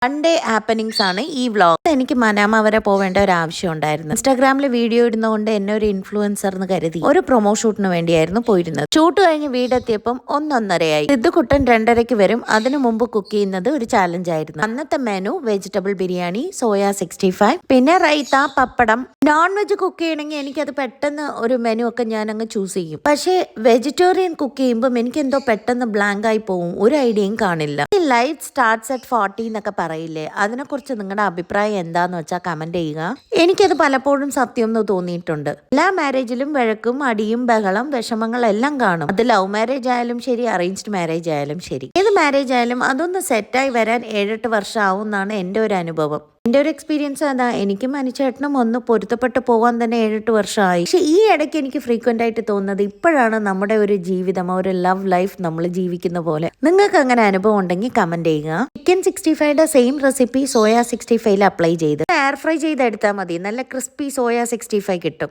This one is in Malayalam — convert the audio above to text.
ഡേ ഹാപ്പനിങ്സ് ആണ് ഈ വ്ളോഗ്. എനിക്ക് മനാമ വരെ പോവേണ്ട ഒരു ആവശ്യം ഉണ്ടായിരുന്നു. ഇൻസ്റ്റാഗ്രാമിൽ വീഡിയോ ഇടുന്നതുകൊണ്ട് എന്നെ ഒരു ഇൻഫ്ലുവൻസർ എന്ന് കരുതി ഒരു പ്രൊമോ ഷൂട്ടിന് വേണ്ടിയായിരുന്നു പോയിരുന്നത്. ഷൂട്ട് കഴിഞ്ഞ് വീടെത്തിയപ്പം 1:30 സിദ്ധുക്കുട്ടൻ 2:30 വരും. അതിനു മുമ്പ് കുക്ക് ചെയ്യുന്നത് ഒരു ചാലഞ്ച് ആയിരുന്നു. അന്നത്തെ മെനു വെജിറ്റബിൾ ബിരിയാണി, സോയ 65, പിന്നെ റൈത്ത, പപ്പടം. നോൺ വെജ് കുക്ക് ചെയ്യണമെങ്കിൽ എനിക്കത് പെട്ടെന്ന് ഒരു മെനു ഒക്കെ ഞാൻ അങ്ങ് ചൂസ് ചെയ്യും. പക്ഷേ വെജിറ്റേറിയൻ കുക്ക് ചെയ്യുമ്പോൾ എനിക്ക് എന്തോ പെട്ടെന്ന് ബ്ലാങ്ക് ആയി പോകും, ഒരു ഐഡിയയും കാണില്ല. ലൈഫ് സ്റ്റാർട്ട്സ് അറ്റ് 40 എന്നൊക്കെ പറയില്ലേ, അതിനെക്കുറിച്ച് നിങ്ങളുടെ അഭിപ്രായം എന്താന്ന് വെച്ചാൽ കമന്റ് ചെയ്യുക. എനിക്കത് പലപ്പോഴും സത്യം എന്ന് തോന്നിയിട്ടുണ്ട്. എല്ലാ മാരേജിലും വഴക്കും, അടിയും, ബഹളം, വിഷമങ്ങൾ എല്ലാം കാണും. അത് ലവ് മാരേജ് ആയാലും ശരി, അറേഞ്ച്ഡ് മാരേജ് ആയാലും ശരി, ഏത് മാരേജ് ആയാലും അതൊന്ന് സെറ്റായി വരാൻ 7-8 വർഷം ആവും എന്നാണ് എൻ്റെ ഒരു അനുഭവം. എൻ്റെ ഒരു എക്സ്പീരിയൻസ് അതാ. എനിക്കും അനുചേട്ടനും ഒന്ന് പൊരുത്തപ്പെട്ട് പോകാൻ തന്നെ 7-8 വർഷമായി. പക്ഷെ ഈ ഇടയ്ക്ക് എനിക്ക് ഫ്രീക്വന്റ് ആയിട്ട് തോന്നുന്നത് ഇപ്പോഴാണ് നമ്മുടെ ഒരു ജീവിതം, ഒരു ലവ് ലൈഫ് നമ്മൾ ജീവിക്കുന്ന പോലെ. നിങ്ങൾക്ക് അങ്ങനെ അനുഭവം ഉണ്ടെങ്കിൽ കമന്റ് ചെയ്യുക. ചിക്കൻ 65യുടെ സെയിം റെസിപ്പി സോയ 65ൽ അപ്ലൈ ചെയ്ത് എയർ ഫ്രൈ ചെയ്തെടുത്താൽ മതി. നല്ല ക്രിസ്പി സോയ 65 കിട്ടും.